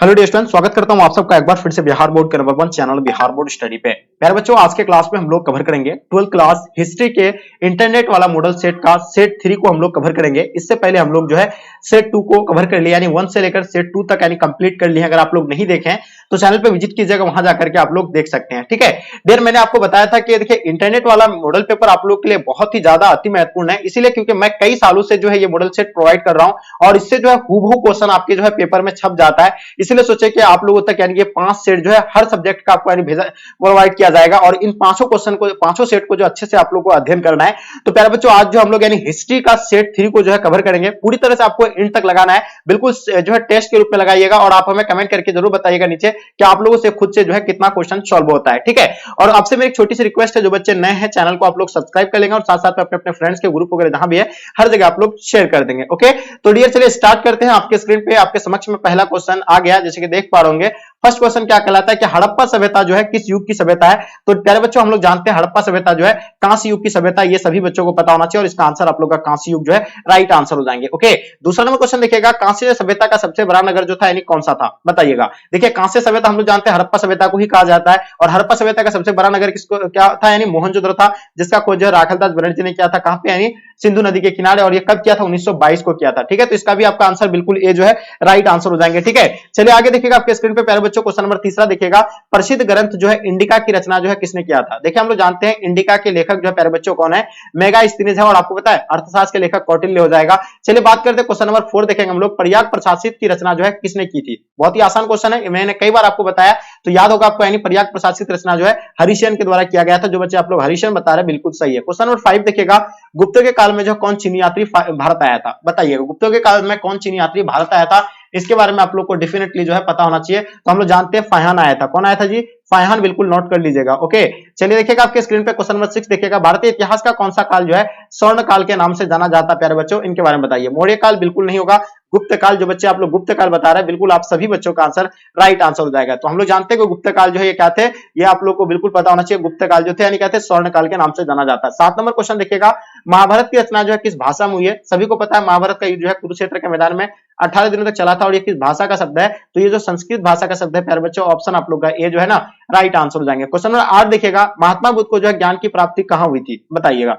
Hello dear student, स्वागत करता हूं आप सबका एक बार फिर से बिहार बोर्ड के number 1 channel Bihar board study पे। प्यारे बच्चों, आज के क्लास में हम लोग कवर करेंगे 12th क्लास हिस्ट्री के इंटरनेट वाला मॉडल सेट का सेट 3 को हम लोग कवर करेंगे। इससे पहले हम लोग जो है सेट 2 को कवर कर लिया, यानी 1 से लेकर सेट 2 तक यानी कंप्लीट कर लिया। अगर आप लोग नहीं देखें तो चैनल पे विजिट कीजिएगा, वहां जाकर के आप लोग देख सकते हैं। ठीक है डियर, मैंने आपको बताया था कि देखिए इंटरनेट वाला मॉडल पेपर आप लोग के लिए बहुत ही ज्यादा अति महत्वपूर्ण है, इसीलिए क्योंकि मैं कई सालों से जो है ये मॉडल सेट प्रोवाइड कर रहा हूं और इससे जो है हूबहू क्वेश्चन आपके जो है पेपर में छप जाता है। इसलिए सोचे कि आप लोगों तक यानी ये 5 सेट जो है हर सब्जेक्ट का आपको यानी भेजा प्रोवाइड किया जाएगा और इन पांचों क्वेश्चन को, पांचों सेट को जो अच्छे से आप लोग को अध्ययन करना है। तो प्यारे बच्चों, आज जो हम लोग यानी हिस्ट्री का सेट 3 को जो है कवर करेंगे, पूरी तरह से आपको एंड तक लगाना है, बिल्कुल जो है टेस्ट के रूप में लगाइएगा और आप हमें कमेंट करके जरूर बताइएगा नीचे कि आप लोगों से खुद से जो है कितना क्वेश्चन सॉल्व होता है। ठीक है, और आपसे मेरी एक छोटी सी रिक्वेस्ट है, जो बच्चे नए हैं चैनल को आप लोग सब्सक्राइब कर लेंगे और साथ साथ में अपने अपने फ्रेंड्स के ग्रुप वगैरह जहां भी है हर जगह आप लोग शेयर कर देंगे। ओके, तो डियर चलिए स्टार्ट करते हैं। आपके स्क्रीन पे आपके समक्ष में पहला क्वेश्चन आ गया, जैसे कि देख पा रहे होंगे। फर्स्ट क्वेश्चन क्या कहलाता है कि हड़प्पा सभ्यता जो है किस युग की सभ्यता है? तो प्यारे बच्चों, हम लोग जानते हैं हड़प्पा सभ्यता जो है कांस्य युग की सभ्यता, ये सभी बच्चों को पता होना चाहिए और इसका आंसर आप लोग का कांस्य युग जो है राइट आंसर हो जाएंगे। ओके, दूसरा नंबर क्वेश्चन देखिएगा, कांस्य सभ्यता का सबसे बड़ा नगर जो था यानी कौन सा था, बताइएगा। देखिए कांस्य सभ्यता हम लोग जानते हैं हड़प्पा सभ्यता को ही कहा जाता है और हड़प्पा सभ्यता का सबसे बड़ा नगर किसको क्या था, यानी मोहनजोदड़ो था, जिसका खोज जो है राखलदास बनर्जी ने किया था। कहां पे, यानी सिंधु नदी के किनारे, और ये कब किया था, 1922 को किया था। ठीक है, तो इसका भी आपका आंसर बिल्कुल ए जो है राइट आंसर हो जाएंगे। ठीक है, चलिए आगे देखिएगा आपके स्क्रीन पे प्यारे बच्चों, क्वेश्चन नंबर तीसरा देखिएगा, प्रसिद्ध ग्रंथ जो है इंडिका की रचना जो है किसने किया था? देखिए हम लोग जानते हैं इंडिका के लेखक जो है प्यारे बच्चों कौन है, मेगास्थनीज है, और आपको पता है अर्थशास्त्र के लेखक कौटिल्य हो जाएगा। चलिए बात करते हैं क्वेश्चन नंबर 4 देखेंगे हम लोग, प्रयाग प्रशासित की रचना जो है किसने की थी? बहुत ही आसान क्वेश्चन है, मैंने कई बार आपको बताया तो याद होगा आपको, यानी प्रयाग प्रशासित रचना जो है हरिशयन के द्वारा किया गया था। जो बच्चे आप लोग हरिशयन बता रहे हैं बिल्कुल सही है। क्वेश्चन नंबर 5 देखिएगा, गुप्त के काल में जो कौन चीनी यात्री भारत आया था, बताइएगा। गुप्त के काल में कौन चीनी यात्री भारत आया था, इसके बारे में आप लोग को डेफिनेटली जो है पता होना चाहिए। तो हम लोग जानते हैं फायहान आया था। कौन आया था जी? फायहान, बिल्कुल नोट कर लीजिएगा। ओके, चलिए देखिएगा आपके स्क्रीन पे क्वेश्चन नंबर 6 देखिएगा, भारतीय इतिहास का कौन सा काल जो है स्वर्ण काल के नाम से जाना जाता है? प्यारे बच्चों इनके बारे में बताइए। मौर्य काल बिल्कुल नहीं होगा, गुप्त काल, जो बच्चे आप लोग गुप्त काल बता रहे हैं बिल्कुल आप सभी बच्चों का आंसर राइट आंसर हो जाएगा। तो हम लोग जानते हैं कि गुप्त काल जो है ये क्या थे, ये आप लोग को बिल्कुल पता होना चाहिए। गुप्त काल जो थे यानी क्या थे, स्वर्ण काल के नाम से जाना जाता है। 7 नंबर क्वेश्चन देखिएगा, महाभारत की रचना जो है किस भाषा में हुई है? सभी को पता है महाभारत का युद्ध जो है कुरुक्षेत्र के मैदान में 18 दिनों तक चला था और ये किस भाषा का शब्द है? तो ये जो संस्कृत भाषा का शब्द है प्यारे बच्चों, ऑप्शन आप लोग का ए जो है ना राइट आंसर हो जाएंगे। क्वेश्चन नंबर 8 देखिएगा, महात्मा बुद्ध को जो है ज्ञान की प्राप्ति कहां हुई थी, बताइएगा।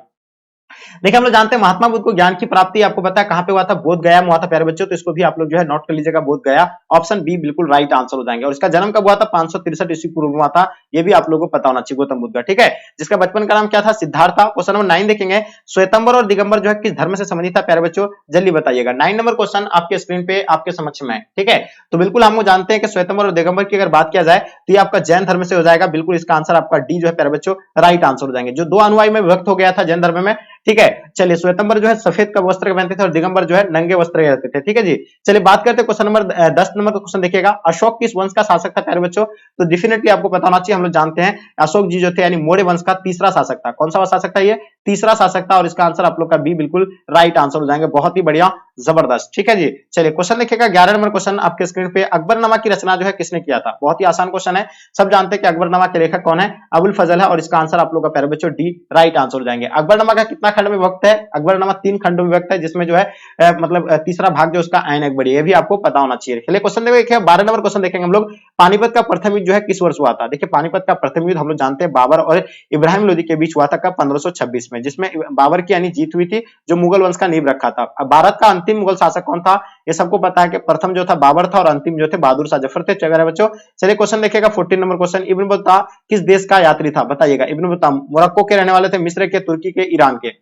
देखिए हम लोग जानते हैं महात्मा बुद्ध को ज्ञान की प्राप्ति आपको पता है कहां पे हुआ था, बोध गया में हुआ था प्यारे बच्चों। तो इसको भी आप लोग जो है नोट कर लीजिएगा, बोध गया, ऑप्शन बी बिल्कुल राइट आंसर हो जाएंगे। और इसका जन्म कब हुआ था? 563 ईस्वी पूर्व में हुआ था, ये भी आप लोगों को पता होना चाहिए, गौतम बुद्ध का। ठीक है, जिसका बचपन का नाम क्या था? सिद्धार्थ था। क्वेश्चन नंबर 9 देखेंगे, श्वेतंबर और दिगंबर जो है किस धर्म से संबंधित था प्यारे बच्चों, जल्दी बताइएगा। 9 नंबर क्वेश्चन आपके स्क्रीन पे आपके समक्ष में है। ठीक है, तो बिल्कुल हम जानते हैं कि श्वेतंबर और दिगंबर की अगर बात किया जाए तो ये आपका जैन धर्म से हो जाएगा। बिल्कुल इसका आंसर आपका डी जो है प्यारे बच्चों राइट आंसर हो जाएंगे, जो 2 अनुयायी में विभक्त हो गया था जैन धर्म में। ठीक है, चलिए श्वेतंबर जो है सफेद का वस्त्र पहनते थे और दिगंबर जो है नंगे वस्त्र रहते थे। ठीक है जी, चलिए बात करते हैं क्वेश्चन नंबर 10 नंबर का क्वेश्चन देखिएगा, अशोक किस वंश का शासक था प्यारे बच्चों? तो डेफिनेटली आपको पता होना चाहिए, हम लोग जानते हैं अशोक जी जो थे यानी मौर्य वंश का तीसरा शासक था। कौन सा शासक था? ये तीसरा शासक था और इसका आंसर आप लोग का बी बिल्कुल राइट आंसर हो जाएंगे। बहुत ही बढ़िया, जबरदस्त। ठीक है जी, चलिए क्वेश्चन देखिएगा 11 नंबर क्वेश्चन आपके स्क्रीन पे, अकबरनामा की रचना जो है किसने किया था? बहुत ही आसान क्वेश्चन है, सब जानते हैं कि अकबरनामा के लेखक कौन है, अबुल फजल है, और इसका आंसर आप लोग का प्यारे बच्चों डी राइट आंसर हो जाएंगे। अकबरनामा का कितना खंड में विभक्त है? अकबरनामा 3 खंडों में विभक्त है, जिसमें जो है मतलब तीसरा भाग जो उसका आयन अकबरी, ये भी आपको पता होना चाहिए। चलिए क्वेश्चन देखिए 12 नंबर क्वेश्चन देखेंगे हम लोग, पानीपत का प्रथम युद्ध जो है किस वर्ष हुआ था? देखिए पानीपत का प्रथम युद्ध हम लोग जानते हैं बाबर और इब्राहिम लोदी के बीच हुआ था कब? 1526 में, जिसमें बाबर की यानी जीत हुई थी, जो मुगल वंश का नींव रखा था। अब भारत का अंतिम मुगल शासक कौन था? ये सबको पता है कि प्रथम जो था बाबर था और अंतिम जो थे बहादुर शाह जफर थे। चलिए बच्चों, चलिए क्वेश्चन देखिएगा 14 नंबर क्वेश्चन, इब्न बतूता किस देश का यात्री था? बताइएगा। इब्न बतूता मोरक्को के रहने वाले थे, मिस्र के, तुर्की के, ईरान के।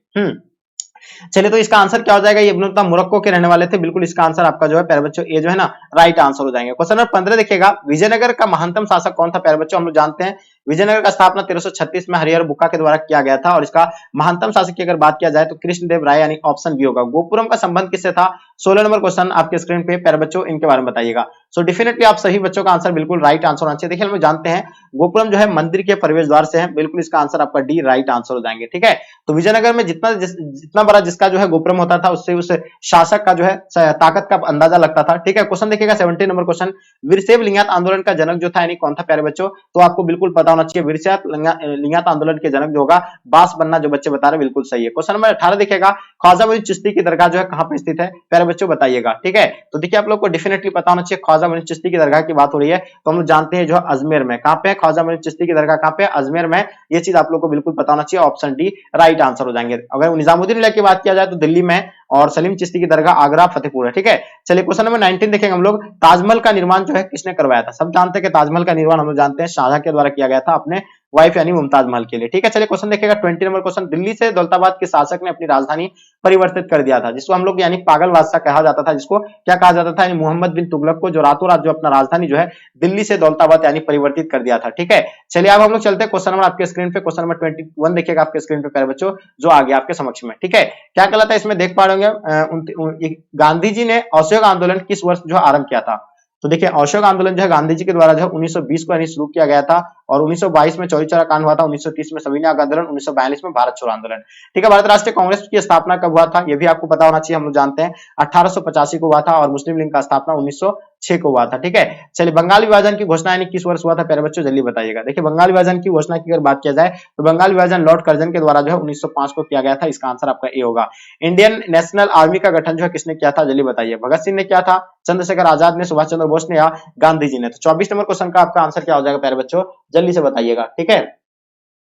चलिए तो इसका आंसर क्या हो जाएगा? ये इब्न बतूता मोरक्को के रहने वाले थे। बिल्कुल इसका आंसर आपका जो है प्यारे बच्चों ये जो है ना राइट आंसर हो जाएंगे। क्वेश्चन नंबर 15 देखिएगा, विजयनगर का महानतम शासक कौन था प्यारे बच्चों? हम लोग जानते हैं विजयनगर का स्थापना 1336 में हरिहर बुक्का के द्वारा किया गया था और इसका महानतम शासक की अगर बात किया जाए तो कृष्णदेव राय, यानी ऑप्शन बी होगा। गोपुरम का संबंध किससे था? 16 नंबर क्वेश्चन आपके स्क्रीन पे प्यारे बच्चों, इनके बारे में बताइएगा। सो डेफिनेटली आप सही बच्चों का आंसर बिल्कुल राइट आंसर होना चाहिए। देखिए हम जानते हैं गोपुरम जो है मंदिर के प्रवेश द्वार से है, बिल्कुल इसका आंसर आपका डी राइट आंसर हो जाएंगे। ठीक है, तो विजयनगर में जितना बड़ा जिसका जो है गोपुरम होता था, उससे उस शासक का जो है ताकत का अंदाजा लगता था। ठीक है, क्वेश्चन देखिएगा 17 नंबर क्वेश्चन, वीरशैव लिंगायत आंदोलन का जनक जो था यानी कौन था प्यारे बच्चों? तो आपको बिल्कुल पता होना चाहिए, वीरशैव लिंगायत आंदोलन के जनक जो होगा बास बन्ना, जो बच्चे बता रहे बिल्कुल सही है। क्वेश्चन नंबर 18 देखिएगा, ख्वाजा मोइन चिश्ती की दरगाह जो है कहां पे स्थित है प्यारे बच्चों बताइएगा, ठीक है। तो देखिए आप लोग को डेफिनेटली पता होना चाहिए, ख्वाजा मोइन चिश्ती की दरगाह की बात हो रही है, तो हम लोग जानते हैं जो अजमेर में, कहां पे है ख्वाजा मोइन चिश्ती की दरगाह, कहां पे अजमेर में, ये चीज आप लोग को बिल्कुल पता होना चाहिए, ऑप्शन डी राइट आंसर हो जाएंगे। अगर निजामुद्दीन औलिया की बात किया जाए तो दिल्ली में, और सलीम चिश्ती की दरगाह आगरा फतेहपुर है, ठीक है। चलिए क्वेश्चन नंबर 19 देखेंगे हम लोग, ताजमहल का निर्माण जो है किसने करवाया था। सब जानते हैं कि ताजमहल का निर्माण हम लोग जानते हैं शाहजहां के द्वारा किया गया था अपने वाइफ यानी मुमताज महल के लिए, ठीक है। चलिए क्वेश्चन देखिएगा 20 नंबर क्वेश्चन, दिल्ली से दौलताबाद के शासक ने अपनी राजधानी परिवर्तित कर दिया था, जिसको हम लोग यानी पागल बादशाह कहा जाता था, जिसको क्या कहा जाता था, यानी मोहम्मद बिन तुगलक को, जो रातों रात जो अपना राजधानी जो है दिल्ली से दौलताबाद यानी परिवर्तित कर दिया था, ठीक है। चलिए अब हम लोग चलते हैं क्वेश्चन नंबर आपके स्क्रीन पे, क्वेश्चन नंबर 21 देखिएगा आपके स्क्रीन पे प्यारे बच्चों, जो आ गया आपके समक्ष में, ठीक है। क्या कहलाता है इसमें, देख पा रहे होंगे गांधी जी ने असहयोग आंदोलन किस वर्ष जो आरंभ किया था। तो देखिए असहयोग आंदोलन जो है गांधी जी के द्वारा जो है 1920 को यानी शुरू किया गया था, और 1922 में चौरी चौरा कांड हुआ था, 1930 में सविनय आंदोलन, 1942 में भारत छोड़ो आंदोलन, ठीक है। भारत राष्ट्रीय कांग्रेस की स्थापना कब हुआ था, ये भी आपको पता होना चाहिए, हम लोग जानते हैं 1885 को हुआ था, और मुस्लिम लीग का स्थापना 1906 को हुआ था, ठीक है। चलिए बंगाल विभाजन की घोषणा यानी किस वर्ष हुआ था प्यारे बच्चों, जल्दी बताइएगा। देखिए बंगाल विभाजन की घोषणा की अगर बात किया जाए तो बंगाल विभाजन लॉर्ड कर्जन के द्वारा जो है 1905 को किया गया था, इसका आंसर आपका ए होगा। इंडियन नेशनल आर्मी का गठन जो है किसने किया था, जल्दी बताइए। भगत सिंह ने किया था, चंद्रशेखर आजाद ने, सुभाष चंद्र बोस ने, या गांधी जी ने। तो 24 नंबर क्वेश्चन का आपका आंसर क्या हो जाएगा प्यारे बच्चों, जल्दी से बताइएगा, ठीक है।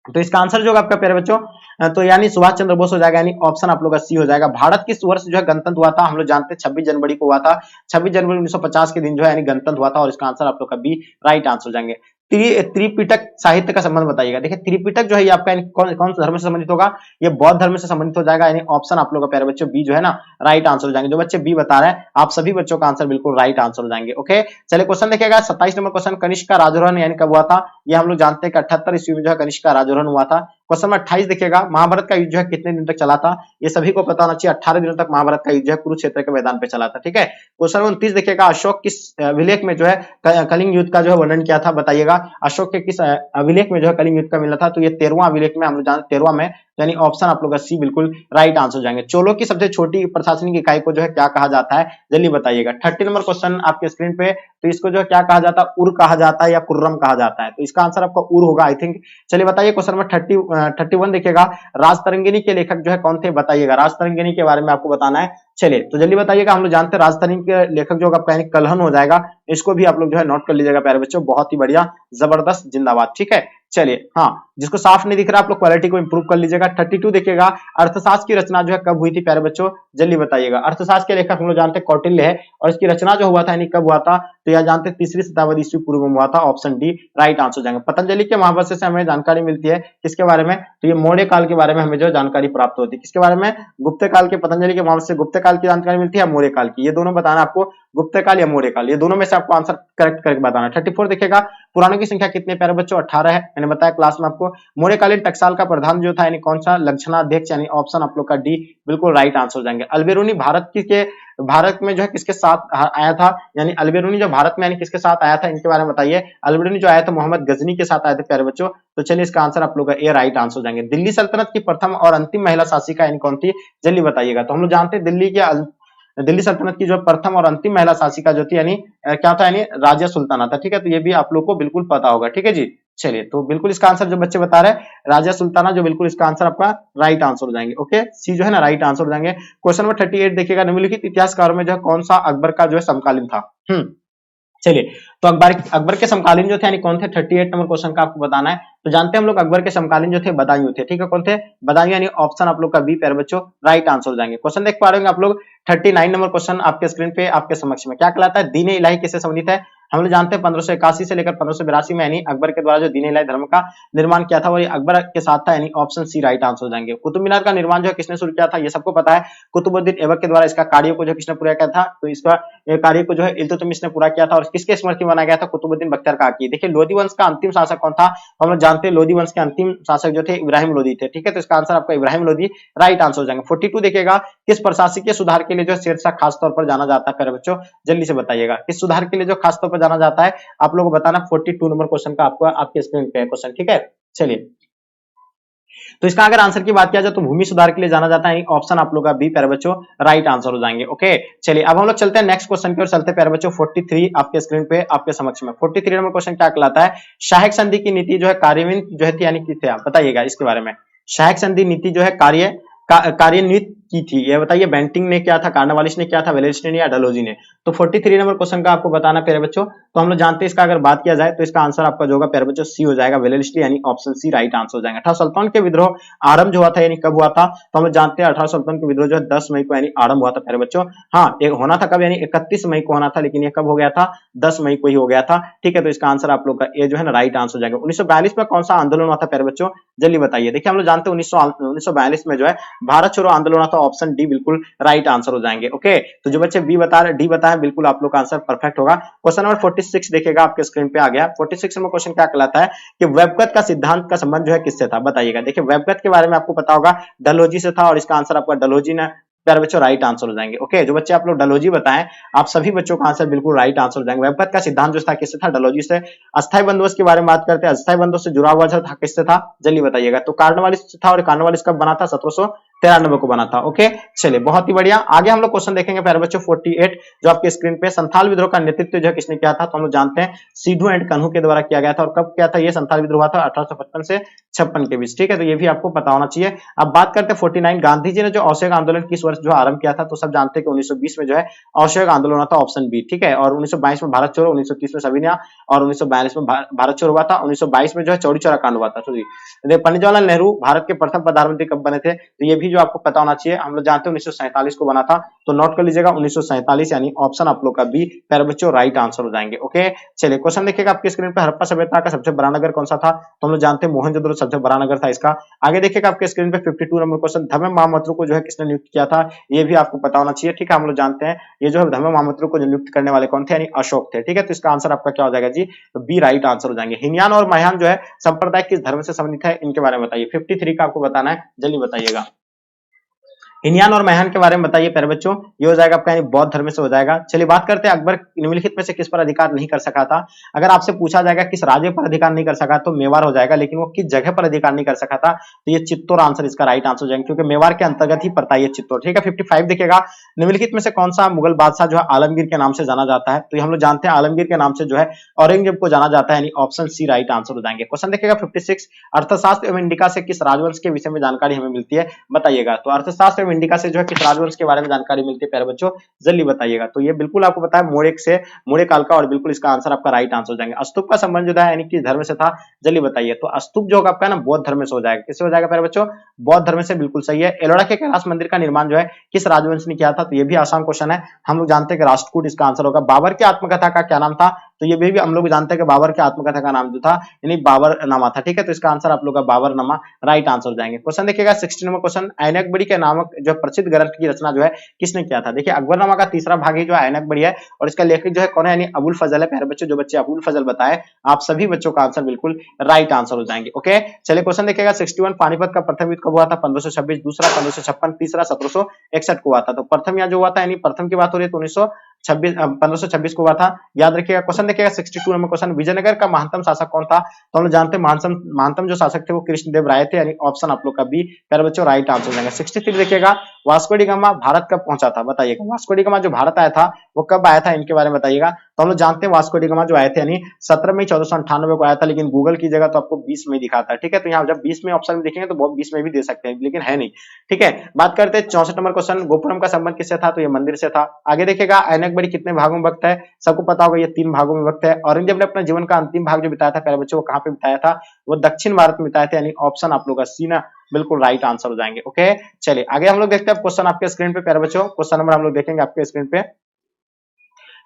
तो इसका आंसर जो आपका प्यारे बच्चों तो यानी सुभाष चंद्र बोस हो जाएगा, यानी ऑप्शन आप लोग का सी हो जाएगा। भारत किस वर्ष जो है गणतंत्र हुआ था, हम लोग जानते हैं 26 जनवरी को हुआ था, 26 जनवरी 1950 के दिन जो है यानी गणतंत्र हुआ था, और इसका आंसर आप लोग का बी राइट आंसर हो जाएंगे। त्रिपिटक साहित्य का संबंध बताइएगा। देखिए त्रिपिटक जो है ये आपका कौन से धर्म से संबंधित होगा, ये बौद्ध धर्म से संबंधित हो जाएगा, यानी ऑप्शन आप लोग का प्यारे बच्चों बी जो है ना राइट आंसर हो जाएंगे। जो बच्चे बी बता रहे हैं आप सभी बच्चों का आंसर बिल्कुल राइट आंसर हो जाएंगे, ओके। चलिए क्वेश्चन देखिएगा 27 नंबर क्वेश्चन, कनिष्क का राजरोहण यानी कब हुआ था, ये हम लोग जानते हैं कि 78 ईस्वी में जो है कनिष्क का राजरोहण हुआ था। क्वेश्चन नंबर 28 देखिएगा, महाभारत का युद्ध जो है कितने दिन तक चला था, ये सभी को पता होना चाहिए, 18 दिनों तक महाभारत का युद्ध जो है कुरुक्षेत्र के मैदान पे चला था, ठीक है। क्वेश्चन नंबर 29 देखिएगा, अशोक किस अभिलेख में जो है कलिंग युद्ध का जो है वर्णन किया था, बताइएगा। अशोक के किस अभिलेख में जो है कलिंग युद्ध का मिला था, तो ये 13वां अभिलेख में हम लोग जानते 13वां में, यानी ऑप्शन आप लोग का सी बिल्कुल राइट आंसर हो जाएंगे। चोलों की सबसे छोटी प्रशासनिक इकाई को जो है क्या कहा जाता है, जल्दी बताइएगा। 30 नंबर क्वेश्चन आपके स्क्रीन पे, तो इसको जो है क्या कहा जाता है, उर कहा जाता है या कुर्रम कहा जाता है, तो इसका आंसर आपका उर होगा आई थिंक। चलिए बताइए क्वेश्चन नंबर 31 देखिएगा, राजतरंगिणी के लेखक जो है कौन थे, बताइएगा। राजतरंगिणी के बारे में आपको बताना है, चलिए तो जल्दी बताइएगा। हम लोग जानते हैं राजतरंगिणी के लेखक जो आपका कलहन हो जाएगा, इसको भी आप लोग जो है नोट कर लीजिएगा प्यारे बच्चों, बहुत ही बढ़िया, जबरदस्त, जिंदाबाद, ठीक है। चलिए हाँ, जिसको साफ नहीं दिख रहा आप लोग क्वालिटी को इंप्रूव कर लीजिएगा। 32 देखिएगा, अर्थशास्त्र की रचना जो है कब हुई थी प्यारे बच्चों, जल्दी बताइएगा। अर्थशास्त्र के लेखक हम लोग जानते हैं कौटिल्य है, और इसकी रचना जो हुआ था यानी कब हुआ था, तो यह जानते हैं 3री शताब्दी ईस्वी पूर्व में हुआ था, ऑप्शन डी राइट आंसर हो जाएंगे। पतंजलि के महाभाष्य से हमें जानकारी मिलती है किसके बारे में, तो ये मौर्य काल के बारे में हमें जो जानकारी प्राप्त होती है, किसके बारे में, गुप्त काल के, पतंजलि के महाभाष्य से गुप्त काल की जानकारी मिलती है या मौर्य काल की, ये दोनों बताना आपको, गुप्त काल या मौर्य काल, ये दोनों में से आपको आंसर करेक्ट करके बताना। 34 देखिएगा, पुराणों की संख्या कितने प्यारे बच्चों, 18 है, मैंने बताया क्लास में आपको। मौर्यकालीन टकसाल का प्रधान जो था यानी कौन सा, लक्षणाध्यक्ष, यानी ऑप्शन आप लोग का डी बिल्कुल राइट आंसर हो जाएंगे। अल्बेरुनी भारत में जो है किसके साथ आया था, यानी अल्बेरुनी जो भारत में यानी किसके साथ आया था, इनके बारे में बताइए। अल्बेरुनी जो आया था मोहम्मद गजनी के साथ आए थे प्यारे बच्चों, तो चलिए इसका आंसर आप लोग का ए राइट आंसर हो जाएंगे। दिल्ली सल्तनत की प्रथम और अंतिम महिला शासिका यानी कौन थी, जल्दी बताइएगा। तो हम लोग जानते हैं दिल्ली सल्तनत की जो प्रथम और अंतिम महिला शासिका जो थी यानी क्या था, यानी राजिया सुल्ताना था, ठीक है। तो ये भी आप लोग को बिल्कुल पता होगा, ठीक है जी। चलिए तो बिल्कुल इसका आंसर जो बच्चे बता रहे हैं राजिया सुल्ताना, जो बिल्कुल इसका आंसर आपका राइट आंसर हो जाएंगे, ओके, सी जो है ना राइट आंसर हो जाएंगे। क्वेश्चन नंबर 38 देखिएगा, निम्नलिखित इतिहासकारों में जो है कौन सा अकबर का जो है समकालीन था। चलिए तो अकबर के समकालीन जो थे यानी कौन थे, 38 नंबर क्वेश्चन का आपको बताना है। तो जानते हैं हम लोग अकबर के समकालीन जो थे बदायूं थे, ठीक है। कौन थे, बदायूं, यानी ऑप्शन आप लोग का बी प्यारे बच्चों राइट आंसर हो जाएंगे। क्वेश्चन देख पा रहे होंगे आप लोग, 39 नंबर क्वेश्चन आपके स्क्रीन पे आपके समक्ष में, क्या कहलाता है, दीन इलाही किससे संबंधित है। हम लोग जानते हैं 1581 से लेकर 1582 में यानी अकबर के द्वारा जो दीन इलाही धर्म का निर्माण किया था वो अकबर के साथ था, यानी ऑप्शन सी राइट आंसर हो जाएंगे। कुतुब मीनार का निर्माण जो है किसने शुरू किया था, ये सबको पता है, कुतुबुद्दीन ऐबक के द्वारा इसका कार्य को जो किसने पूरा किया था, तो इसका कार्य को जो है इल्तुतमिश ने पूरा किया था, और किसके स्मृति में बनाया गया था, कुतुबुद्दीन बख्तियार काकी। देखिए लोधी वंश का अंतिम शासक कौन था, हम लोग जानते हैं लोधी वंश के अंतिम शासक जो थे इब्राहिम लोधी थे, ठीक है। तो इसका आंसर आपका इब्राहिम लोधी राइट आंसर हो जाएंगे। 42 देखिएगा, किस प्रशासकीय सुधार के लिए जो शेरशाह खास तौर पर जाना जाता है प्यारे बच्चों, जल्दी से बताइएगा, किस सुधार के लिए जो खास तौर पर जाना जाता है, आप लोगों को बताना। 42 नंबर क्वेश्चन का आपको आपके स्क्रीन पे क्वेश्चन, ठीक है। चलिए तो इसका अगर आंसर की बात किया जाए तो भूमि सुधार के लिए जाना जाता है, ऑप्शन आप लोग का बी प्यारे बच्चों राइट आंसर हो जाएंगे, ओके। चलिए अब हम लोग चलते हैं नेक्स्ट क्वेश्चन की ओर, चलते हैं प्यारे बच्चों 43 आपके स्क्रीन पे आपके समक्ष में। 43 नंबर क्वेश्चन क्या कहलाता है, सहायक संधि की नीति जो है कार्यान्वित जो है थी, यानी किससे, आप बताइएगा इसके बारे में। सहायक संधि नीति जो है कार्यान्वित की थी? ये बताइए, बेंटिंक ने किया था, कार्नवालिस ने किया था, वेलेस्ली ने या डलहौजी ने? तो 43 नंबर क्वेश्चन का आपको बताना प्यारे बच्चों। तो हम लोग जानते हैं इसका अगर बात किया जाए तो इसका आंसर आपका जो होगा प्यारे बच्चों सी हो जाएगा, वेलेस्ली, यानी ऑप्शन सी राइट आंसर हो जाएगा। अठारह सुल्तान के विद्रोह आरंभ जो हुआ था यानी कब हुआ था? तो हम लोग जानते हैं 18 सुल्तान के विद्रोह जो है 10 मई को यानी आरंभ हुआ था प्यारे बच्चों। हाँ, एक होना था कब, यानी 31 मई को होना था, लेकिन ये कब हो गया था? 10 मई को ही हो गया था। ठीक है, तो इसका आंसर आप लोग का ए जो है ना राइट आंसर हो जाएगा। 1942 में कौन सा आंदोलन हुआ था प्यारे बच्चों? जल्दी बताइए। देखिए हम लोग जानते हैं 1942 में जो है भारत छोड़ो आंदोलन हुआ था, ऑप्शन डी बिल्कुल राइट आंसर हो जाएंगे। ओके, तो जो बच्चे बी बता रहे, डी बताए, बिल्कुल आप लोग का आंसर परफेक्ट होगा। क्वेश्चन नंबर 46 देखिएगा, आपके स्क्रीन पे आ गया। 46 में क्वेश्चन क्या कहलाता है कि वेबगत का सिद्धांत का संबंध जो है किससे था? बताइएगा। देखिए वेबगत के बारे में आपको पता होगा, डलहौजी से था, और इसका आंसर आपका डलहौजी ने प्यारे बच्चों राइट आंसर हो जाएंगे। ओके, जो बच्चे आप लोग डलहौजी बताएं, आप सभी बच्चों का आंसर बिल्कुल राइट आंसर हो जाएंगे। वेबगत का सिद्धांत जो था किससे था? डलहौजी से। अस्थायी बंदोबस्त के बारे में बात करते हैं, अस्थायी बंदोबस्त से जुड़ा हुआ जो था किससे था? जल्दी बताइएगा। तो कार्नवालिस से था, और कार्नवालिस कब बना था? 1793 को बना था। ओके, चलिए बहुत ही बढ़िया। आगे हम लोग क्वेश्चन देखेंगे प्यारे बच्चों 48, जो आपके स्क्रीन पे, संथाल विद्रोह का नेतृत्व जो किसने किया था? तो हम लोग जानते हैं सिद्धू एंड कन्हू के द्वारा किया गया था। और कब किया था ये संथाल विद्रोह? हुआ था 1855 से 56 के बीच। ठीक है, तो ये भी आपको पता होना चाहिए। अब बात करते हैं 49, गांधी जी ने जो असहयोग आंदोलन किस वर्ष जो आरंभ किया था? तो सब जानते हैं कि 1920 में जो है असहयोग आंदोलन हुआ था, ऑप्शन बी। ठीक है, और 1922 में भारत छोड़ो, 1930 में सविनय, और 1942 में भारत छोड़ो हुआ था। 1922 में जो है चौरी चौरा कांड हुआ था। पंडित जवाहरलाल नेहरू भारत के प्रथम प्रधानमंत्री कब बने थे? तो ये भी जो आपको पता होना चाहिए। हम लोग जानते हैं 1947 को बना था, तो नोट कर लीजिएगा 1947, यानी ऑप्शन आप लोग का बी प्यारे बच्चों राइट आंसर हो जाएंगे। ओके, चलिए क्वेश्चन देखिएगा आपकी स्क्रीन पे, हड़प्पा सभ्यता का सबसे बड़ा नगर कौन सा था? तो हम लोग जानते हैं मोहनजोदड़ो सबसे बड़ा नगर था इसका। आगे देखिएगा आपके स्क्रीन पे 52 नंबर क्वेश्चन, धर्म महामंत्रों को जो है किसने नियुक्त किया था? ये भी आपको पता होना चाहिए। ठीक है, हम लोग जानते हैं ये जो है धर्म महामंत्रों को नियुक्त करने वाले कौन थे? यानी अशोक थे। ठीक है, तो इसका आंसर आपका क्या हो जाएगा जी? तो बी राइट आंसर हो जाएंगे। हिनयान और महायान जो है संप्रदाय किस धर्म से संबंधित है? इनके बारे में बताइए। 53 का आपको बताना है, जल्दी बताइएगा। हिनयान और महायान के बारे में बताइए प्यारे बच्चों। ये हो जाएगा आपका बौद्ध धर्म से हो जाएगा। चलिए बात करते हैं अकबर निम्नलिखित में से किस पर अधिकार नहीं कर सका था? अगर आपसे पूछा जाएगा किस राज्य पर अधिकार नहीं कर सका, तो मेवाड़ हो जाएगा। लेकिन वो किस जगह पर अधिकार नहीं कर सका था? तो ये चित्तौड़ आंसर इसका राइट आंसर हो जाएगा, क्योंकि मेवाड़ के अंतर्गत ही पड़ता है ये चित्तौड़। ठीक है, 55 देखिएगा, निम्नलिखित में से कौन सा मुगल बादशाह जो है आलमगीर के नाम से जाना जाता है? तो ये हम लोग जानते हैं आलमगीर के नाम से जो है औरंगजेब को जाना जाता है, यानी ऑप्शन सी राइट आंसर हो जाएंगे। क्वेश्चन देखिएगा 56, अर्थशास्त्र एवं इंडिका से किस राजवंश के विषय में जानकारी हमें मिलती है? बताइएगा। तो अर्थशास्त्र एवं इंडिका से जो है किस राजवंश के बारे में जानकारी मिलती है प्यारे बच्चों? जल्दी बताइएगा। तो ये बिल्कुल आपको पता है मौर्य से, मौर्य काल का, और बिल्कुल इसका आंसर आपका राइट आंसर हो जाएगा। स्तूप का संबंध जो है यानी किस धर्म से था? जल्दी बताइए। तो स्तूप जो आपका ना बौद्ध धर्म से हो जाएगा। किससे हो जाएगा प्यारे बच्चों? बौद्ध धर्म से, बिल्कुल सही है। एलोरा के कैलाश मंदिर का निर्माण जो है किस राजवंश ने किया था? तो ये भी आसान क्वेश्चन है, हम लोग जानते हैं कि राष्ट्रकूट इसका आंसर होगा। बाबर की आत्मकथा का क्या नाम था? तो ये भी हम लोग जानते हैं कि बाबर की आत्मकथा का नाम जो था यानी बाबरनामा था। ठीक है, तो इसका आंसर आप लोग का बाबरनामा राइट आंसर हो जाएंगे। क्वेश्चन देखिएगा 16 नंबर क्वेश्चन, ऐनक-बड़ी के नामक जो प्रसिद्ध ग्रंथ की रचना जो है किसने किया था? देखिए अकबरनामा का तीसरा भाग ही जो है ऐनक-बड़ी है, और इसका लेखक जो है कौन है? यानी अबुल फजल है प्यारे बच्चों। जो बच्चे अबुल फजल बताए, आप सभी बच्चों का आंसर बिल्कुल राइट आंसर हो जाएंगे। ओके, चलिए क्वेश्चन देखिएगा 61, पानीपत का प्रथम युद्ध कब हुआ था? 1526, दूसरा 1556, तीसरा 1761 को हुआ था। तो प्रथम यहाँ जो हुआ था, यानी प्रथम की बात हो रही है तो 1526 को हुआ था, याद रखिएगा। क्वेश्चन देखिएगा 62 नंबर क्वेश्चन, विजयनगर का महानतम शासक कौन था? तो हम लोग जानते हैं महानतम जो शासक थे वो कृष्णदेव राय थे, यानी ऑप्शन आप लोग का बी प्यारे बच्चों राइट आंसर हो जाएगा। 63 देखिएगा, वास्को डी गामा भारत कब पहुंचा था? बताइएगा। वास्को डी गामा जो भारत आया था वो कब आया था? इनके बारे में बताइएगा। तो हम लोग जानते हैं वास्को डी गामा जो आए थे यानी 17 मई 1498 को आया था, लेकिन गूगल की जगह तो आपको 20 में दिखाता है। ठीक है, तो यहाँ जब 20 में ऑप्शन में देखेंगे तो 20 में भी दे सकते हैं, लेकिन है नहीं। ठीक है, बात करते हैं 64 नंबर क्वेश्चन, गोपुरम का संबंध किससे था? तो ये मंदिर से था। आगे देखिएगा, ऐनक-बड़ी कितने भागों में विभक्त है? सबको पता होगा ये 3 भागों में विभक्त है। औरंगजेब ने अपने जीवन का अंतिम भाग जो बिताया था प्यारे बच्चों, वो कहाँ पे बिताया था? वो दक्षिण भारत में बिताया था, यानी ऑप्शन आप लोग का सी ना बिल्कुल राइट आंसर हो जाएंगे। ओके, चलिए आगे हम लोग देखते हैं क्वेश्चन आपके स्क्रीन पे प्यारे बच्चों। क्वेश्चन नंबर हम लोग देखेंगे आपके स्क्रीन पे।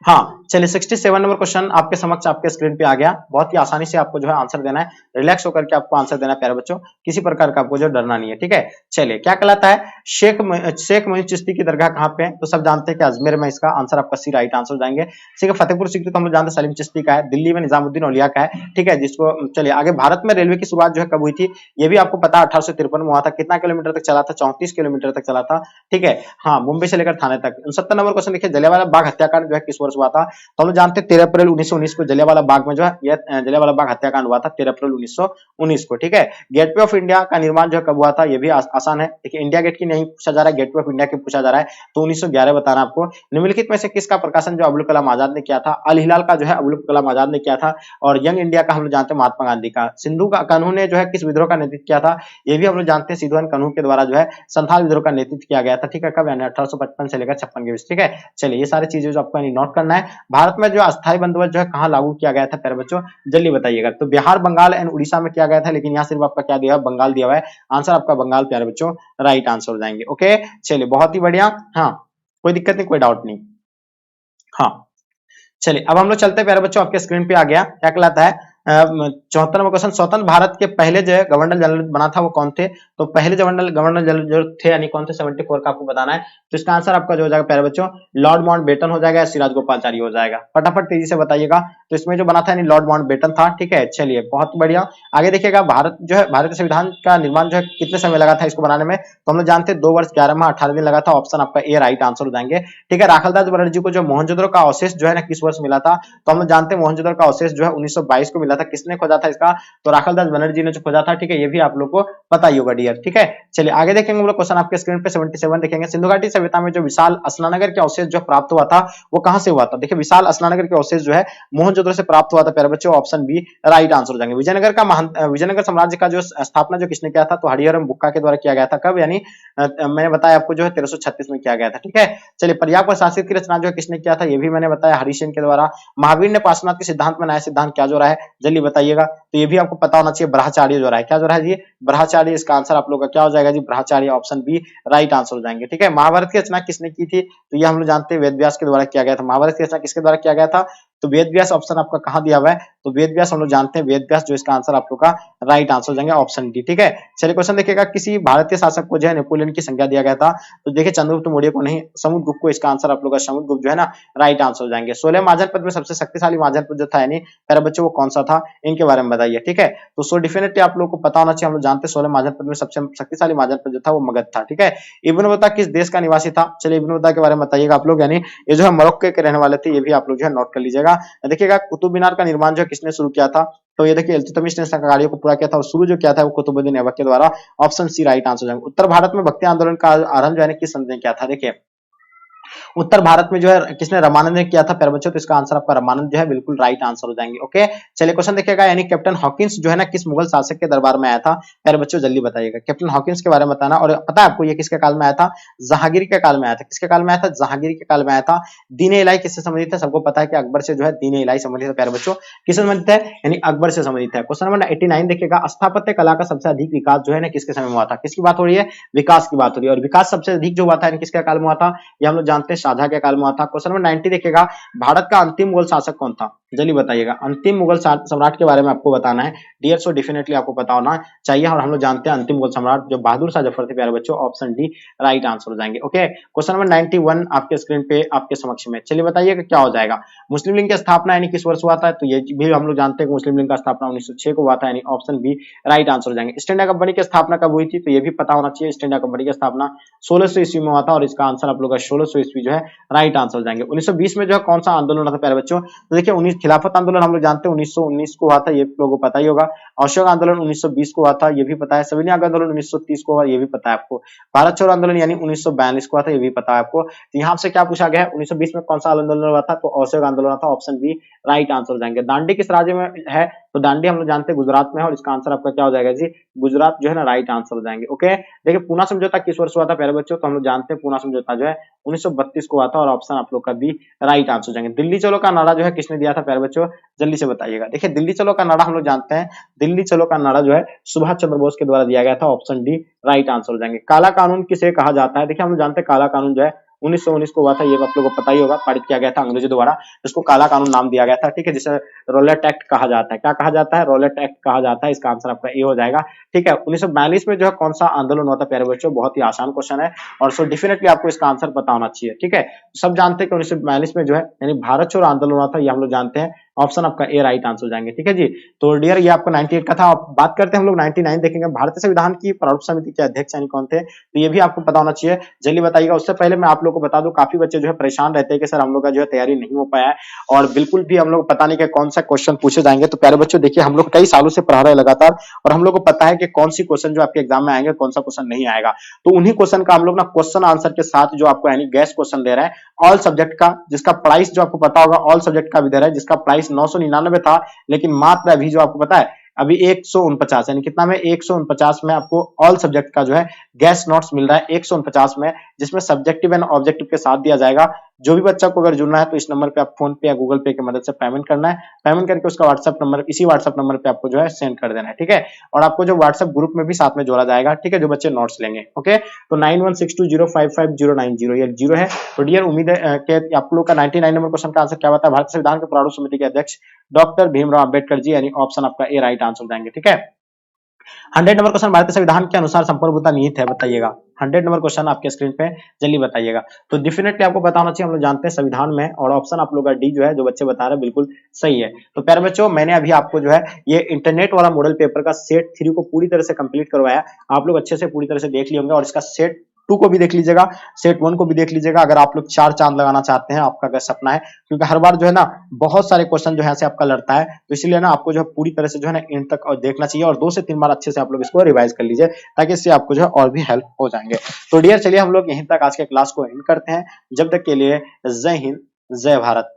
हाँ, चलिए 67 नंबर क्वेश्चन आपके समक्ष आपके स्क्रीन पे आ गया। बहुत ही आसानी से आपको जो है आंसर देना है, रिलैक्स होकर के आपको आंसर देना है प्यारे बच्चों, किसी प्रकार का आपको जो डरना नहीं है। ठीक है, चलिए क्या कहलाता है शेख मोइन चिश्ती की दरगाह कहाँ पे है? तो सब जानते हैं कि अजमेर में, इसका आंसर आपका सी राइट आंसर हो जाएंगे। ठीक है, फतेहपुर सीकरी तो हम लोग जानते हैं सलीम चिश्ती का है, दिल्ली में निजामुद्दीन औलिया का है। ठीक है, जिसको चलिए आगे, भारत में रेलवे की शुरुआत जो है कब हुई थी? ये भी आपको पता है 1853 में हुआ था। कितना किलोमीटर तक चला था? 34 किलोमीटर तक चला था। ठीक है, हाँ, मुंबई से लेकर थाने तक। 69 नंबर क्वेश्चन देखिए, जलियांवाला बाग हत्याकांड जो है किस वर्ष वर्ष हुआ था? तो हम लोग जानते हैं 13 अप्रैल 1919 को जलियांवाला बाग में जो है यह जलियांवाला बाग हत्याकांड हुआ था 13 अप्रैल 1919 को। ठीक है, गेटवे ऑफ इंडिया का निर्माण जो कब हुआ था? ये भी आसान है। देखिए इंडिया गेट की नहीं पूछा जा रहा है, गेटवे ऑफ इंडिया की पूछा जा रहा है, तो 1911 बताना आपको। निम्नलिखित में से किसका प्रकाशन जो अबुल कलाम आजाद ने किया था? अल हिलाल का जो है अबुल कलाम आजाद ने किया था, और यंग इंडिया का हम लोग जानते हैं महात्मा गांधी का। सिंधु का कानून ने जो है किस विद्रोह का नेतृत्व किया था? ये भी हम लोग जानते हैं सिद्धू कानून के द्वारा जो है संथाल विद्रोह का नेतृत्व किया गया था। ठीक है, कब? यानी 1855 से लेकर 56 के बीच। ठीक है, चलिए ये सारी चीजें जो आपको नोट करना है। भारत में जो अस्थायी बंदोबस्त जो है कहाँ लागू किया गया था प्यारे बच्चों? जल्दी बताइएगा। तो बिहार, बंगाल एंड उड़ीसा में किया गया था, लेकिन यहाँ सिर्फ आपका क्या दिया है? बंगाल दिया हुआ है। आंसर आपका बंगाल प्यारे बच्चों राइट आंसर हो जाएंगे। ओके, चलिए बहुत ही बढ़िया। हाँ, कोई दिक्कत नहीं, कोई डाउट नहीं। हाँ, चलिए अब हम लोग चलते हैं प्यारे बच्चों, आपके स्क्रीन पे आ गया क्या कहलाता है 74 नंबर क्वेश्चन। स्वतंत्र भारत के पहले जो है गवर्नर जनरल बना था वो कौन थे? तो पहले गवर्नर जनरल जो थे यानी कौन थे? 74 का आपको बताना है। तो इसका आंसर आपका जो हो जाएगा प्यारे बच्चों लॉर्ड माउंटबेटन हो जाएगा, सिराज गोपालचारी हो जाएगा। फटाफट तेजी से बताइएगा। तो इसमें जो बना था यानी लॉर्ड माउंटबेटन था। ठीक है, चलिए बहुत बढ़िया। आगे देखिएगा, भारत जो है भारतीय संविधान का निर्माण जो है कितने समय लगा था इसको बनाने में? तो हम लोग जानते हैं 2 वर्ष 11 माह 18 दिन लगा था। ऑप्शन आपका ए राइट आंसर हो जाएंगे। ठीक है, राखालदास बनर्जी को जो मोहनजोदड़ो का अवशेष जो है ना किस वर्ष मिला था? तो हम लोग जानते हैं मोहनजोदड़ो का अवशेष जो है 1922 को मिला था। किसने खोजा था इसका? तो राखालदास बनर्जी ने जो खोजा था। ठीक है, ये भी आप लोग को पता ही होगा डियर। ठीक है, चलिए आगे देखेंगे हम लोग क्वेश्चन आपके स्क्रीन पे 77 देखेंगे। सिंधु घाटी सभ्यता में जो विशाल स्नानगर के अवशेष जो प्राप्त हुआ था वो कहां से हुआ था? देखिए विशाल स्नानगर के अवशेष जो है मोहनजोदड़ो से प्राप्त हुआ था प्यारे बच्चों। ऑप्शन बी राइट आंसर हो जाएंगे। विजयनगर साम्राज्य का जो स्थापना जो किसने किया था? तो हरिहरम बुक्का के द्वारा किया गया था। कब? यानी मैंने बताया आपको जो है 1336 में किया गया था। ठीक है, चलिए पर्याप्त पर शासित की रचना जो है किसने किया था? ये भी मैंने बताया हरिसेन के द्वारा। महावीर ने पार्श्वनाथ के सिद्धांत में नया सिद्धांत क्या जोड़ा है? जल्दी बताइएगा। तो ये भी आपको पता होना चाहिए, ब्रह्मचार्य जोड़ा है। क्या जोड़ा है जी? ब्रह्मचार्य। इसका आंसर आप लोग का क्या हो जाएगा जी? ब्रह्मचार्य। ऑप्शन बी राइट आंसर हो जाएंगे। ठीक है, महाभारत की रचना किसने की थी? तो ये हम लोग जानते हैं वेद व्यास के द्वारा किया गया था। महाभारत की रचना किसके द्वारा किया गया था? तो वेद व्यास। ऑप्शन आपका कहां दिया हुआ है? तो वेद व्यास हम लोग जानते हैं, वेद व्यास जो इसका आंसर आप लोग का राइट आंसर हो जाएंगे। Option D. ठीक है, चलिए क्वेश्चन देखिएगा, किसी भारतीय शासक को जो है नेपोलियन की संज्ञा दिया गया था? तो देखिए चंद्रगुप्त मौर्य को नहीं, समुद्रगुप्त को। इसका आंसर आप लोग का समुद्रगुप्त जो है ना राइट आंसर हो जाएंगे। 16 महाजन पद में सबसे शक्तिशाली महाजन पद जो था यानी प्यारे बच्चों वो कौन सा था? इनके बारे में बताइए। ठीक है, तो सो डेफिनेटली आप लोग को पता होना चाहिए। हम लोग जानते हैं 16 महाजन पद में सबसे शक्तिशाली महाजन पद जो था वो मगध था। ठीक है, इब्न बता किस देश का निवासी था? चलिए इब्न बता के बारे में बताइएगा आप लोग, यानी ये जो है मोरक्को के रहने वाले थे। ये भी आप लोग जो है नोट कर लीजिएगा। देखिएगा कुतुब मीनार का निर्माण जो है किसने शुरू किया था? तो ये देखिए इल्तुतमिश ने कार्यों को पूरा किया था, और शुरू जो किया था वो कुतुबुद्दीन ऐबक के द्वारा। ऑप्शन सी राइट आंसर हो जाएगा। उत्तर भारत में भक्ति आंदोलन का आरंभ जो है किस संत ने किया था? देखिए उत्तर भारत में जो है किसने? रामानंद ने किया था प्यारे बच्चों। तो इसका आंसर आपका रामानंद जो है बिल्कुल राइट आंसर हो जाएंगे। ओके, चलिए क्वेश्चन देखिएगा, यानी कैप्टन हॉकिंस जो है ना किस मुगल शासक के दरबार में आया था? प्यारे बच्चों जल्दी बताइएगा। कैप्टन हॉकिंस के बारे में बताना। और पता है आपको ये किसके काल में आया था? जहांगीर के काल में आया था। किसके काल में आया था? जहांगीर के काल में आया था। दीन इलाही किससे संबंधित है? सबको पता है कि अकबर से जो है दीन इलाही संबंधित है प्यारे बच्चों। किससे संबंधित है? यानी अकबर से संबंधित है। क्वेश्चन नंबर 89 देखिएगा, स्थापत्य कला का सबसे अधिक विकास जो है ना किसके समय में हुआ था? किसकी बात हो रही है? विकास की बात हो रही है। और विकास सबसे अधिक जो हुआ था किसके काल में हुआ था? ये हम लोग जानते हैं शाहजहां के काल में हुआ था। क्वेश्चन नंबर 90 देखिएगा, भारत का अंतिम मुगल शासक कौन था? जल्दी बताइएगा। अंतिम मुगल सम्राट के बारे में आपको बताना है डियर, सो डेफिनेटली आपको पता होना चाहिए। और हम लोग जानते हैं अंतिम मुगल सम्राट जो बहादुर शाह जफर थे प्यारे बच्चों। ऑप्शन डी राइट आंसर हो जाएंगे। ओके, क्वेश्चन नंबर 91 आपके स्क्रीन पे आपके समक्ष में। चलिए बताइएगा क्या हो जाएगा। मुस्लिम लीग की स्थापना यानी किस वर्ष हुआ था? तो ये भी हम लोग जानते हैं कि मुस्लिम लीग का स्थापना 1906 को हुआ था, यानी ऑप्शन बी राइट आंसर हो जाएंगे। ईस्ट इंडिया कंपनी की स्थापना कब हुई थी? तो ये भी पता होना चाहिए। ईस्ट इंडिया कंपनी की स्थापना 1600 ईस्वी में हुआ था, और इसका आंसर आप लोग का 1600 ईस्वी जो है राइट आंसर हो जाएंगे। 1920 में जो है कौन सा आंदोलन था प्यारे बच्चों? तो देखिए 19 खिलाफत आंदोलन हम लोग जानते हैं 1919 को हुआ था, ये लोगों को पता ही होगा। अशोक आंदोलन 1920 को हुआ था, ये भी पता है। सविनय आंदोलन 1930 को हुआ, ये भी पता है आपको। भारत छोड़ो आंदोलन यानी 1942 को हुआ था, ये भी पता है आपको। तो यहाँ से क्या पूछा गया है? 1920 में कौन सा आंदोलन हुआ था? तो अशोक आंदोलन था। ऑप्शन बी राइट आंसर हो जाएंगे। दांडी किस राज्य में है? तो दांडी हम लोग जानते हैं गुजरात में है, और इसका आंसर आपका क्या हो जाएगा जी? गुजरात जो है ना राइट आंसर हो जाएंगे। ओके, देखिए पूना समझौता किस वर्ष हुआ था प्यारे बच्चों? तो हम लोग जानते हैं पूना समझौता जो है 1932 को हुआ था, और ऑप्शन आप लोग का बी राइट आंसर हो जाएंगे। दिल्ली चलो का नारा जो है किसने दिया था प्यारे बच्चों? जल्दी से बताइएगा। देखिए दिल्ली चलो का नारा हम लोग जानते हैं, दिल्ली चलो का नारा जो है सुभाष चंद्र बोस के द्वारा दिया गया था। ऑप्शन डी राइट आंसर हो जाएंगे। काला कानून किसे कहा जाता है? देखिए हम लोग जानते हैं काला कानून जो है 1919 को हुआ था, ये आप लोगों को पता ही होगा। पारित किया गया था अंग्रेजों द्वारा, इसको काला कानून नाम दिया गया था। ठीक है, जिसे रोलेट एक्ट कहा जाता है। क्या कहा जाता है? रोलेट एक्ट कहा जाता है। इसका आंसर आपका ए हो जाएगा। ठीक है, 1942 में जो है कौन सा आंदोलन हुआ था प्यारे बच्चों? बहुत ही आसान क्वेश्चन है, और सो डेफिनेटली आपको इसका आंसर पता होना चाहिए। ठीक है, सब जानते हैं कि 1942 में जो है यानी भारत छोड़ो आंदोलन हुआ था, ये हम लोग जानते हैं। ऑप्शन आपका ए राइट आंसर हो जाएंगे। ठीक है जी, तो डियर ये आपका 98 का था। अब बात करते हैं हम लोग 99 देखेंगे। भारतीय संविधान की प्रारूप समिति के अध्यक्ष यानी कौन थे, तो ये भी आपको पता होना चाहिए, जल्दी बताइएगा। उससे पहले मैं आप लोगों को बता दूं, काफी बच्चे जो है परेशान रहते हैं कि सर हम लोग का जो है तैयारी नहीं हो पाया है और बिल्कुल भी हम लोग पता नहीं कि कौन सा क्वेश्चन पूछे जाएंगे। तो प्यारे बच्चों देखिए, हम लोग कई सालों से पढ़ा रहे हैं लगातार और हम लोग को पता है कि कौन सी क्वेश्चन जो आपके एग्जाम में आएंगे, कौन सा क्वेश्चन नहीं आएगा। तो उन्हीं क्वेश्चन का हम लोग ना क्वेश्चन आंसर के साथ जो आपको यानी गैस क्वेश्चन दे रहे हैं ऑल सब्जेक्ट का, जिसका प्राइस जो आपको पता होगा ऑल सब्जेक्ट का भी दे रहा है, जिसका प्राइस 999 था, लेकिन मात्र अभी जो आपको पता है अभी 149 यानी कितना में 149 में आपको ऑल सब्जेक्ट का जो है गैस नोट्स मिल रहा है 149 में, जिसमें सब्जेक्टिव एंड ऑब्जेक्टिव के साथ दिया जाएगा। जो भी बच्चा को अगर जुड़ना है तो इस नंबर पे आप फोन पे या गूगल पे की मदद से पेमेंट करना है, पेमेंट करके उसका व्हाट्सएप नंबर इसी व्हाट्सएप नंबर पे आपको जो है सेंड कर देना है। ठीक है, और आपको जो व्हाट्सएप ग्रुप में भी साथ में जोड़ा जाएगा। ठीक है, जो बच्चे नोट्स लेंगे। ओके, तो 9162055090 ये जीरो है। तो डियर उम्मीद है कि आप लोग का 99 नंबर क्वेश्चन का आंसर क्या बता है, भारतीय संविधान के प्रारूप समिति के अध्यक्ष डॉक्टर भीमराव अंबेडकर जी, यानी ऑप्शन आपका ए राइट आंसर जाएंगे। ठीक है, 100 नंबर क्वेश्चन भारतीय संविधान के अनुसार संप्रभुता निहित है, बताइएगा। 100 नंबर क्वेश्चन आपके स्क्रीन पे जल्दी बताइएगा। तो डेफिनेटली आपको पता होना चाहिए, हम लोग जानते हैं संविधान में, और ऑप्शन आप लोग का डी जो है जो बच्चे बता रहे हैं बिल्कुल सही है। तो प्यारे बच्चों, मैंने अभी आपको जो है ये इंटरनेट वाला मॉडल पेपर का सेट 3 को पूरी तरह से कंप्लीट करवाया। आप लोग अच्छे से पूरी तरह से देख लिए होंगे और इसका सेट 2 को भी देख लीजिएगा, सेट 1 को भी देख लीजिएगा, अगर आप लोग 4 चांद लगाना चाहते हैं, आपका अगर सपना है, क्योंकि हर बार जो है ना बहुत सारे क्वेश्चन जो है से आपका लड़ता है, तो इसलिए ना आपको जो है पूरी तरह से जो है ना एंड तक और देखना चाहिए और 2 से 3 बार अच्छे से आप लोग इसको रिवाइज कर लीजिए, ताकि इससे आपको जो है और भी हेल्प हो जाएंगे। तो डियर चलिए हम लोग यहीं तक आज के क्लास को एंड करते हैं। जब तक के लिए जय हिंद, जय भारत।